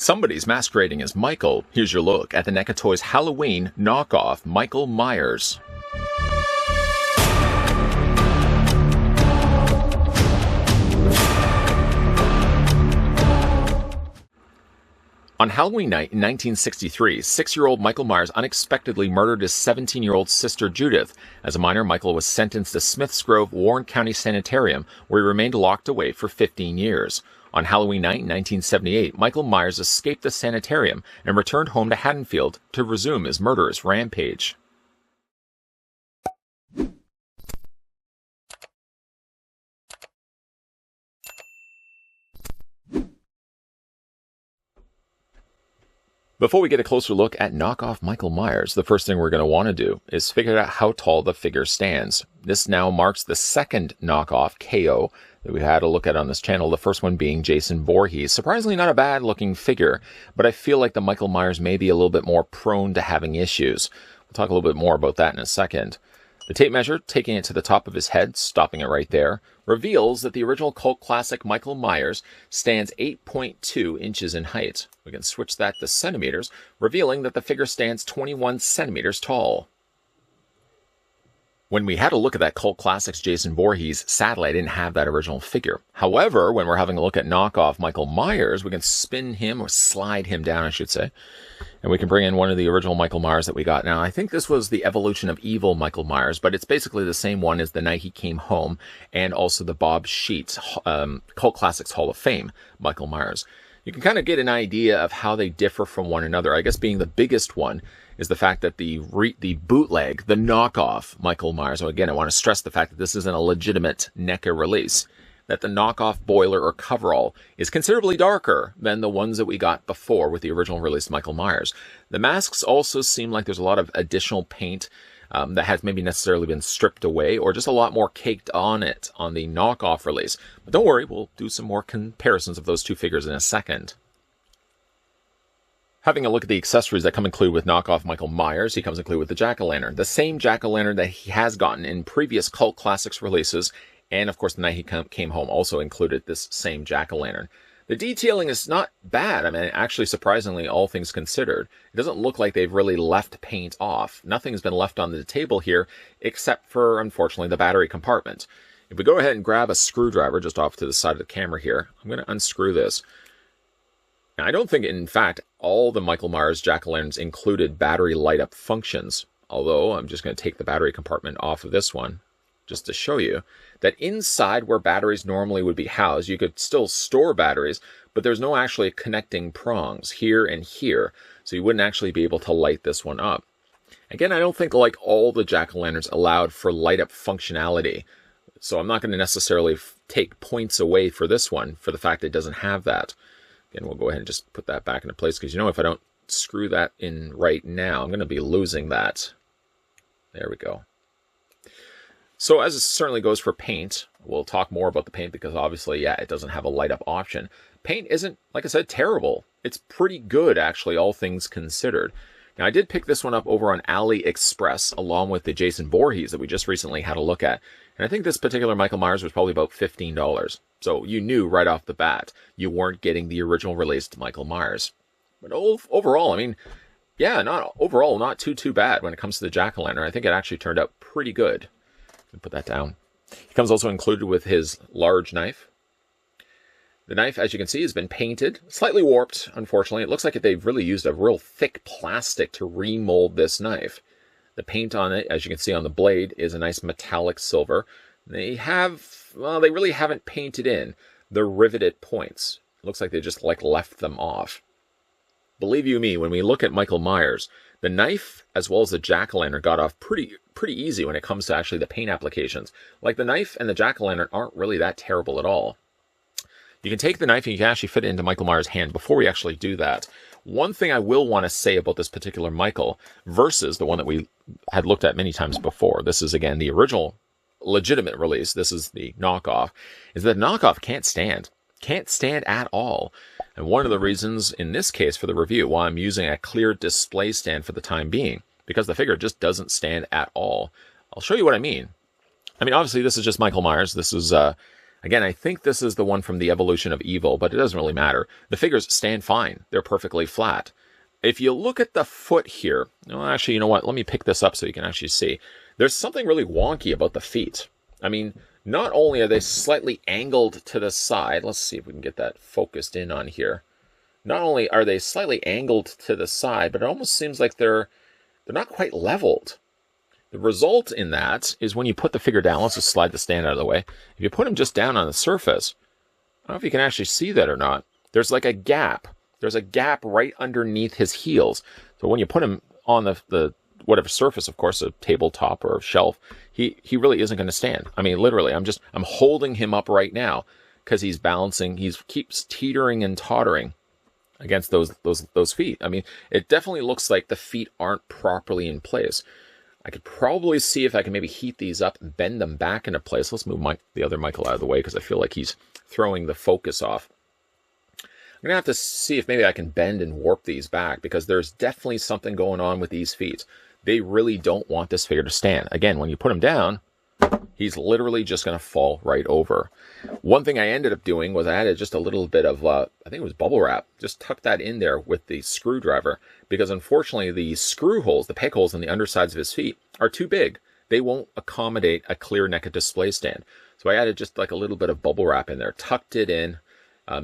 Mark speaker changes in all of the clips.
Speaker 1: Somebody's masquerading as Michael. Here's your look at the NECA Toys Halloween knockoff Michael Myers. On Halloween night in 1963, 6-year-old Michael Myers unexpectedly murdered his 17-year-old sister Judith. As a minor, Michael was sentenced to Smiths Grove, Warren County Sanitarium, where he remained locked away for 15 years. On Halloween night in 1978, Michael Myers escaped the sanitarium and returned home to Haddonfield to resume his murderous rampage. Before we get a closer look at knockoff Michael Myers, the first thing we're going to want to do is figure out how tall the figure stands. This now marks the second knockoff KO that we had a look at on this channel, the first one being Jason Voorhees. Surprisingly not a bad looking figure, but I feel like the Michael Myers may be a little bit more prone to having issues. We'll talk a little bit more about that in a second. The tape measure, taking it to the top of his head, stopping it right there, reveals that the original cult classic Michael Myers stands 8.2 inches in height. We can switch that to centimeters, revealing that the figure stands 21 centimeters tall. When we had a look at that cult classics Jason Voorhees, sadly I didn't have that original figure. However, when we're having a look at knockoff Michael Myers, we can spin him, or slide him down I should say, and we can bring in one of the original Michael Myers that we got. Now, I think this was the evolution of evil Michael Myers, but it's basically the same one as The Night He Came Home, and also the Bob Sheets Cult Classics Hall of Fame Michael Myers. You can kind of get an idea of how they differ from one another. I guess being the biggest one is the fact that the bootleg, the knockoff Michael Myers, so again, I want to stress the fact that this isn't a legitimate NECA release, that the knockoff boiler or coverall is considerably darker than the ones that we got before with the original release Michael Myers. The masks also seem like there's a lot of additional paint that has maybe necessarily been stripped away, or just a lot more caked on it on the knockoff release. But don't worry, we'll do some more comparisons of those two figures in a second. Having a look at the accessories that come included with knockoff Michael Myers, he comes included with the jack-o'-lantern. The same jack-o'-lantern that he has gotten in previous Cult Classics releases, and of course The Night He Came Home also included this same jack-o'-lantern. The detailing is not bad. I mean, actually, surprisingly, all things considered. It doesn't look like they've really left paint off. Nothing's been left on the table here, except for, unfortunately, the battery compartment. If we go ahead and grab a screwdriver just off to the side of the camera here, I'm going to unscrew this. Now, I don't think, in fact, all the Michael Myers jack-o'-lanterns included battery light-up functions, although I'm just going to take the battery compartment off of this one, just to show you that inside where batteries normally would be housed, you could still store batteries, but there's no actually connecting prongs here and here, so you wouldn't actually be able to light this one up. Again, I don't think like all the jack-o'-lanterns allowed for light-up functionality, so I'm not going to necessarily take points away for this one for the fact that it doesn't have that. Again, we'll go ahead and just put that back into place, because you know, if I don't screw that in right now, I'm going to be losing that. There we go. So as it certainly goes for paint, we'll talk more about the paint because obviously, yeah, it doesn't have a light up option. Paint isn't, like I said, terrible. It's pretty good, actually, all things considered. Now, I did pick this one up over on AliExpress along with the Jason Voorhees that we just recently had a look at. And I think this particular Michael Myers was probably about $15. So you knew right off the bat you weren't getting the original released Michael Myers. But overall, I mean, yeah, not too bad when it comes to the jack-o'-lantern. I think it actually turned out pretty good. Put that down. He comes also included with his large knife. The knife, as you can see, has been painted, slightly warped, unfortunately. It looks like they've really used a real thick plastic to remold this knife. The paint on it, as you can see on the blade, is a nice metallic silver. They really haven't painted in the riveted points. It looks like they just left them off. Believe you me, when we look at Michael Myers, the knife as well as the jack-o'-lantern got off pretty easy when it comes to actually the paint applications. Like the knife and the jack-o'-lantern aren't really that terrible at all. You can take the knife and you can actually fit it into Michael Myers' hand. Before we actually do that, one thing I will want to say about this particular Michael versus the one that we had looked at many times before, this is again the original legitimate release, this is the knockoff, is that knockoff can't stand at all. And one of the reasons in this case for the review why I'm using a clear display stand for the time being, because the figure just doesn't stand at all. I'll show you what I mean. I mean, obviously this is just Michael Myers. This is Again, I think this is the one from the Evolution of Evil, but it doesn't really matter. The figures stand fine. They're perfectly flat. If you look at the foot here, well, actually, you know what? Let me pick this up so you can actually see. There's something really wonky about the feet. I mean, not only are they slightly angled to the side, let's see if we can get that focused in on here. Not only are they slightly angled to the side, but it almost seems like they're not quite leveled. The result in that is when you put the figure down, let's just slide the stand out of the way. If you put him just down on the surface, I don't know if you can actually see that or not. There's like a gap. There's a gap right underneath his heels. So when you put him on the whatever surface, of course, a tabletop or a shelf, he really isn't going to stand. I mean, literally, I'm holding him up right now because he's balancing. He keeps teetering and tottering against those feet. I mean, it definitely looks like the feet aren't properly in place. I could probably see if I can maybe heat these up and bend them back into place. Let's move the other Michael out of the way because I feel like he's throwing the focus off. I'm going to have to see if maybe I can bend and warp these back because there's definitely something going on with these feet. They really don't want this figure to stand. Again, when you put him down, he's literally just going to fall right over. One thing I ended up doing was I added just a little bit of, I think it was bubble wrap. Just tuck that in there with the screwdriver because unfortunately the screw holes, the peg holes on the undersides of his feet are too big. They won't accommodate a clear NECA display stand. So I added just like a little bit of bubble wrap in there, tucked it in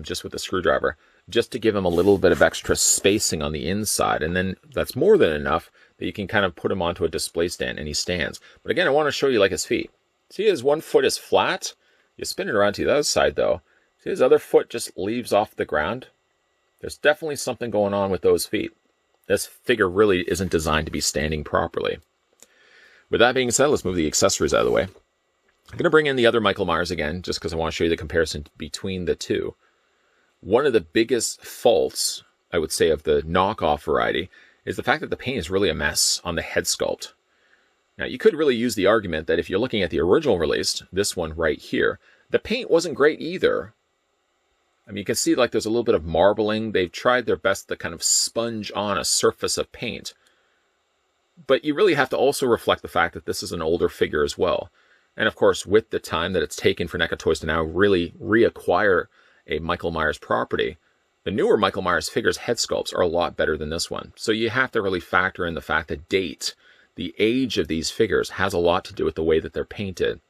Speaker 1: just with the screwdriver, just to give him a little bit of extra spacing on the inside. And then that's more than enough that you can kind of put him onto a display stand and he stands. But again, I want to show you like his feet. See, his one foot is flat. You spin it around to the other side though. See, his other foot just leaves off the ground. There's definitely something going on with those feet. This figure really isn't designed to be standing properly. With that being said, let's move the accessories out of the way. I'm going to bring in the other Michael Myers again, just because I want to show you the comparison between the two. One of the biggest faults, I would say, of the knockoff variety is the fact that the paint is really a mess on the head sculpt. Now, you could really use the argument that if you're looking at the original release, this one right here, the paint wasn't great either. I mean, you can see like there's a little bit of marbling. They've tried their best to kind of sponge on a surface of paint. But you really have to also reflect the fact that this is an older figure as well. And of course, with the time that it's taken for NECA Toys to now really reacquire a Michael Myers property, the newer Michael Myers figures' head sculpts are a lot better than this one. So you have to really factor in the fact that the age of these figures has a lot to do with the way that they're painted.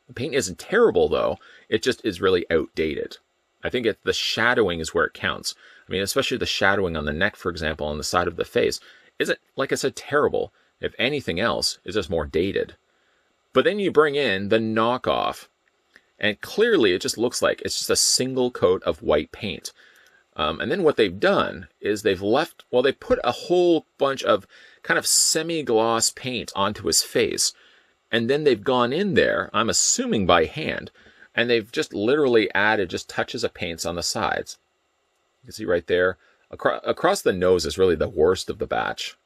Speaker 1: The paint isn't terrible though, it just is really outdated. I think the shadowing is where it counts. I mean, especially the shadowing on the neck, for example, on the side of the face, isn't, like I said, terrible. If anything else, it's just more dated. But then you bring in the knockoff, and clearly it just looks like it's just a single coat of white paint. And then what they've done is they've put a whole bunch of kind of semi-gloss paint onto his face. And then they've gone in there, I'm assuming by hand, and they've just literally added just touches of paints on the sides. You can see right there. Across the nose is really the worst of the batch.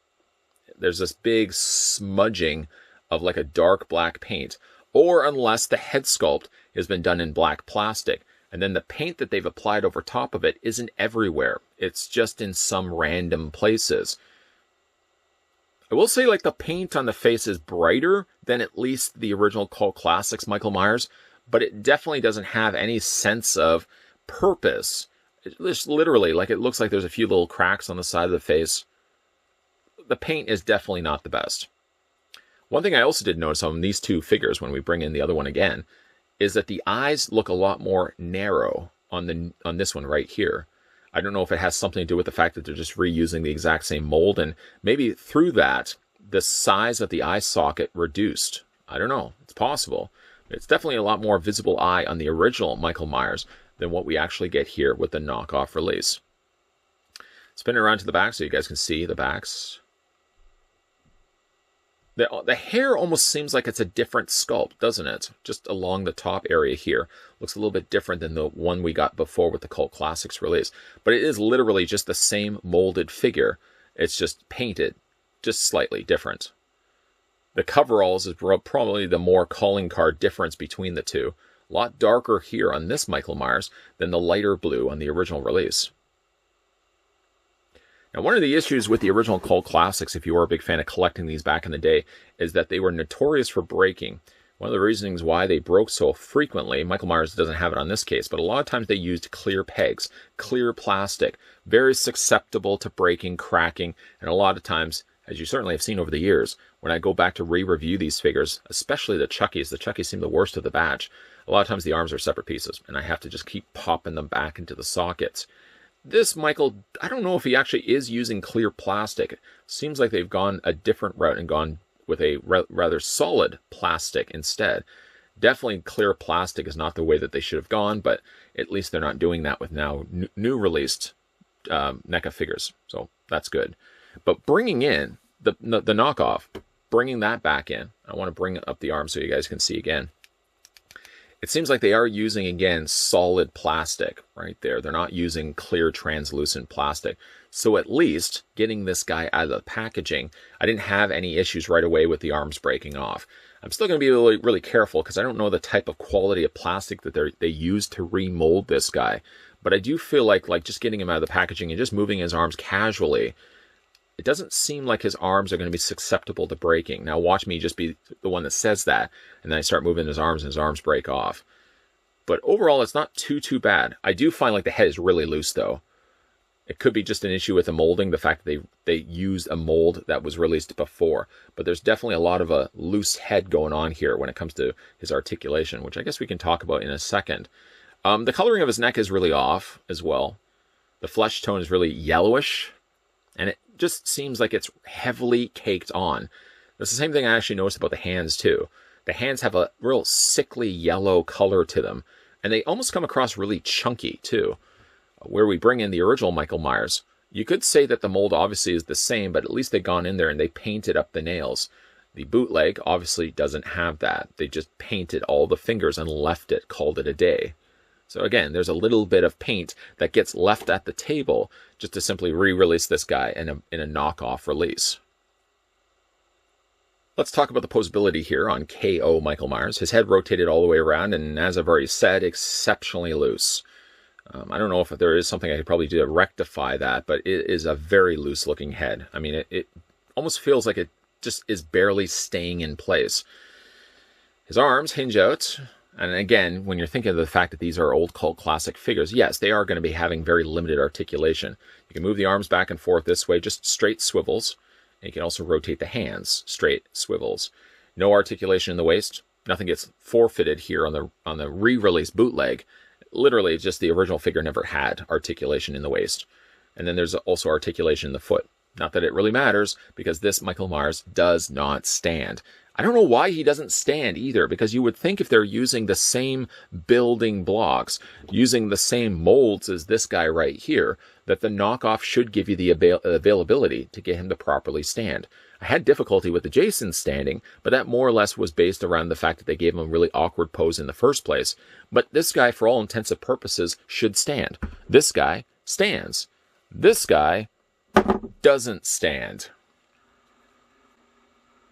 Speaker 1: There's this big smudging of like a dark black paint, or unless the head sculpt has been done in black plastic, and then the paint that they've applied over top of it isn't everywhere. It's just in some random places. I will say like the paint on the face is brighter than at least the original Cult Classics Michael Myers, but it definitely doesn't have any sense of purpose. It's literally like it looks like there's a few little cracks on the side of the face. The paint is definitely not the best. One thing I also did notice on these two figures when we bring in the other one again is that the eyes look a lot more narrow on this one right here. I don't know if it has something to do with the fact that they're just reusing the exact same mold, and maybe through that, the size of the eye socket reduced. I don't know. It's possible. It's definitely a lot more visible eye on the original Michael Myers than what we actually get here with the knockoff release. Spin it around to the back so you guys can see the backs. The hair almost seems like it's a different sculpt, doesn't it? Just along the top area here. Looks a little bit different than the one we got before with the Cult Classics release. But it is literally just the same molded figure. It's just painted, just slightly different. The coveralls is probably the more calling card difference between the two. A lot darker here on this Michael Myers than the lighter blue on the original release. Now, one of the issues with the original Cult Classics, if you were a big fan of collecting these back in the day, is that they were notorious for breaking. One of the reasons why they broke so frequently, Michael Myers doesn't have it on this case, but a lot of times they used clear pegs, clear plastic, very susceptible to breaking, cracking, and a lot of times, as you certainly have seen over the years, when I go back to re-review these figures, especially the Chuckies seem the worst of the batch. A lot of times the arms are separate pieces, and I have to just keep popping them back into the sockets. This Michael, I don't know if he actually is using clear plastic. It seems like they've gone a different route and gone with a rather solid plastic instead. Definitely clear plastic is not the way that they should have gone, but at least they're not doing that with now new released NECA figures, so that's good. But bringing in the knockoff, bringing that back in, I want to bring up the arm so you guys can see again. It seems like they are using, again, solid plastic right there. They're not using clear translucent plastic. So at least getting this guy out of the packaging, I didn't have any issues right away with the arms breaking off. I'm still going to be really, really careful because I don't know the type of quality of plastic that they use to remold this guy. But I do feel like just getting him out of the packaging and just moving his arms casually, it doesn't seem like his arms are going to be susceptible to breaking. Now watch me just be the one that says that, and then I start moving his arms and his arms break off. But overall, it's not too bad. I do find like the head is really loose though. It could be just an issue with the molding, the fact that they used a mold that was released before. But there's definitely a lot of a loose head going on here when it comes to his articulation, which I guess we can talk about in a second. The coloring of his neck is really off as well. The flesh tone is really yellowish, and it just seems like it's heavily caked on. That's the same thing I actually noticed about the hands too. The hands have a real sickly yellow color to them, and they almost come across really chunky too. Where we bring in the original Michael Myers, you could say that the mold obviously is the same, but at least they've gone in there and they painted up the nails. The bootleg obviously doesn't have that. They just painted all the fingers and left it, called it a day. So again, there's a little bit of paint that gets left at the table just to simply re-release this guy in a knockoff release. Let's talk about the posability here on KO Michael Myers. His head rotated all the way around, and as I've already said, exceptionally loose. I don't know if there is something I could probably do to rectify that, but it is a very loose looking head. I mean, it almost feels like it just is barely staying in place. His arms hinge out. And again, when you're thinking of the fact that these are old cult classic figures, yes, they are going to be having very limited articulation. You can move the arms back and forth this way, just straight swivels. And you can also rotate the hands, straight swivels. No articulation in the waist. Nothing gets forfeited here on the re-release bootleg. Literally, just the original figure never had articulation in the waist. And then there's also articulation in the foot. Not that it really matters, because this Michael Myers does not stand. I don't know why he doesn't stand either, because you would think if they're using the same building blocks, using the same molds as this guy right here, that the knockoff should give you the availability to get him to properly stand. I had difficulty with the Jason standing, but that more or less was based around the fact that they gave him a really awkward pose in the first place. But this guy, for all intents and purposes, should stand. This guy stands. This guy doesn't stand.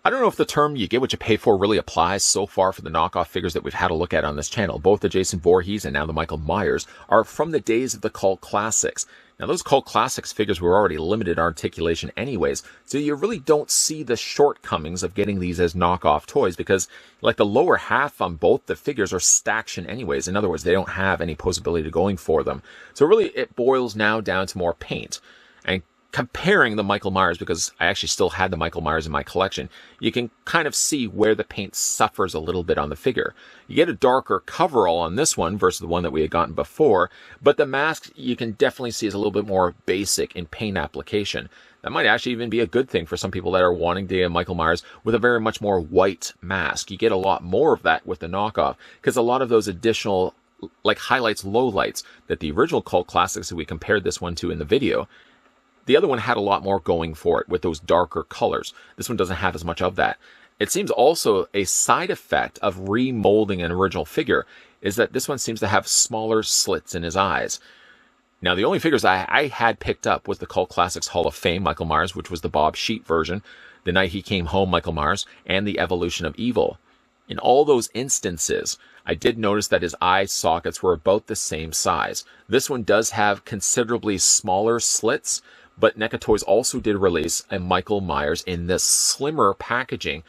Speaker 1: I don't know if the term "you get what you pay for" really applies so far for the knockoff figures that we've had a look at on this channel. Both the Jason Voorhees and now the Michael Myers are from the days of the cult classics. Now, those cult classics figures were already limited articulation anyways, so you really don't see the shortcomings of getting these as knockoff toys, because like the lower half on both the figures are staction anyways. In other words, they don't have any posability going for them. So really it boils now down to more paint. And comparing the Michael Myers, because I actually still had the Michael Myers in my collection, you can kind of see where the paint suffers a little bit on the figure. You get a darker coverall on this one versus the one that we had gotten before, but the mask you can definitely see is a little bit more basic in paint application. That might actually even be a good thing for some people that are wanting to get Michael Myers with a very much more white mask. You get a lot more of that with the knockoff, because a lot of those additional like highlights, lowlights that the original cult classics that we compared this one to in the video, the other one had a lot more going for it with those darker colors. This one doesn't have as much of that. It seems also a side effect of remolding an original figure is that this one seems to have smaller slits in his eyes. Now, the only figures I had picked up was the Cult Classics Hall of Fame Michael Myers, which was the Bob Sheet version, The Night He Came Home Michael Myers, and the Evolution of Evil. In all those instances, I did notice that his eye sockets were about the same size. This one does have considerably smaller slits, but NECA Toys also did release a Michael Myers in this slimmer packaging,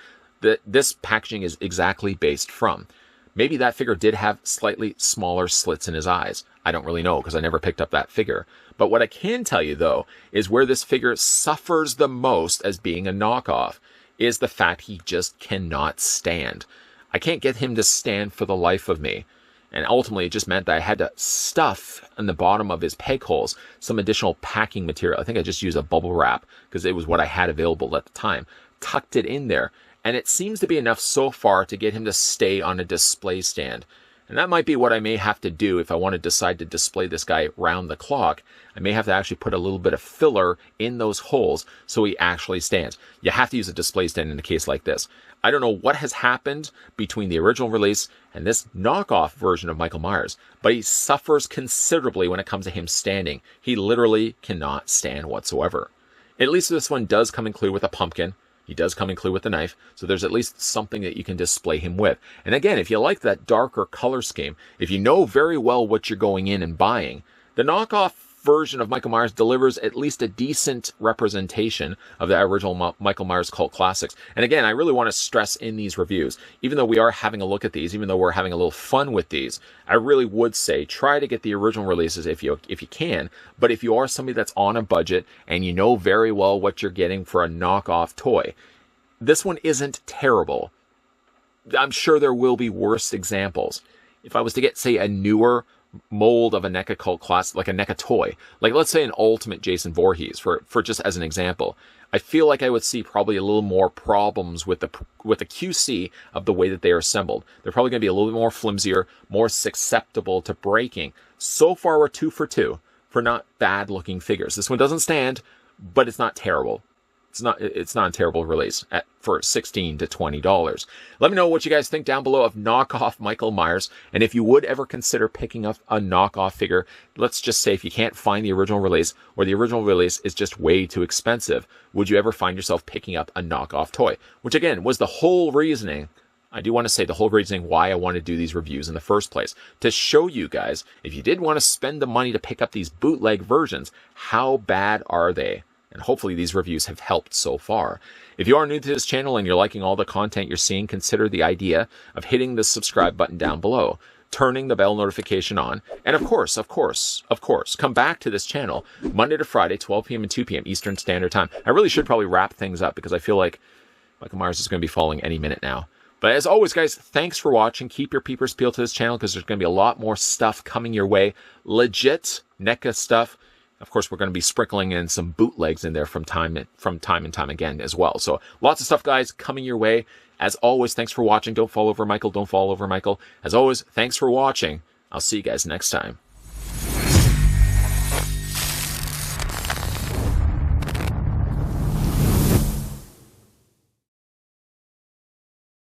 Speaker 1: this packaging is exactly based from. Maybe that figure did have slightly smaller slits in his eyes. I don't really know because I never picked up that figure. But what I can tell you, though, is where this figure suffers the most as being a knockoff is the fact he just cannot stand. I can't get him to stand for the life of me. And ultimately, it just meant that I had to stuff in the bottom of his peg holes some additional packing material. I think I just used a bubble wrap because it was what I had available at the time. Tucked it in there. And it seems to be enough so far to get him to stay on a display stand. And that might be what I may have to do if I want to decide to display this guy round the clock. I may have to actually put a little bit of filler in those holes so he actually stands. You have to use a display stand in a case like this. I don't know what has happened between the original release and this knockoff version of Michael Myers, but he suffers considerably when it comes to him standing. He literally cannot stand whatsoever. At least this one does come included with a pumpkin. He does come included with a knife, so there's at least something that you can display him with. And again, if you like that darker color scheme, if you know very well what you're going in and buying, the knockoff version of Michael Myers delivers at least a decent representation of the original Michael Myers cult classics. And again, I really want to stress in these reviews, even though we are having a look at these, even though we're having a little fun with these, I really would say try to get the original releases if you can. But if you are somebody that's on a budget and you know very well what you're getting for a knockoff toy, this one isn't terrible. I'm sure there will be worse examples. If I was to get, say, a newer mold of a NECA cult class, like a NECA toy, like let's say an Ultimate Jason Voorhees, for just as an example, I feel like I would see probably a little more problems with the QC of the way that they are assembled. They're probably going to be a little bit more flimsier, more susceptible to breaking. So far, we're 2 for 2 for not bad looking figures. This one doesn't stand, but it's not terrible. It's not a terrible release for $16 to $20. Let me know what you guys think down below of knockoff Michael Myers. And if you would ever consider picking up a knockoff figure, let's just say if you can't find the original release or the original release is just way too expensive, would you ever find yourself picking up a knockoff toy? Which again was the whole reasoning. I do want to say the whole reasoning why I want to do these reviews in the first place. To show you guys, if you did want to spend the money to pick up these bootleg versions, how bad are they? And hopefully these reviews have helped so far. If you are new to this channel and you're liking all the content you're seeing, consider the idea of hitting the subscribe button down below, turning the bell notification on, and of course, come back to this channel Monday to Friday, 12 p.m. and 2 p.m. Eastern Standard Time. I really should probably wrap things up because I feel like Michael Myers is going to be falling any minute now. But as always, guys, thanks for watching. Keep your peepers peeled to this channel because there's going to be a lot more stuff coming your way. Legit NECA stuff. Of course, we're going to be sprinkling in some bootlegs in there from time and time again as well. So lots of stuff, guys, coming your way. As always, thanks for watching. Don't fall over Michael. Don't fall over Michael. As always, thanks for watching. I'll see you guys next time.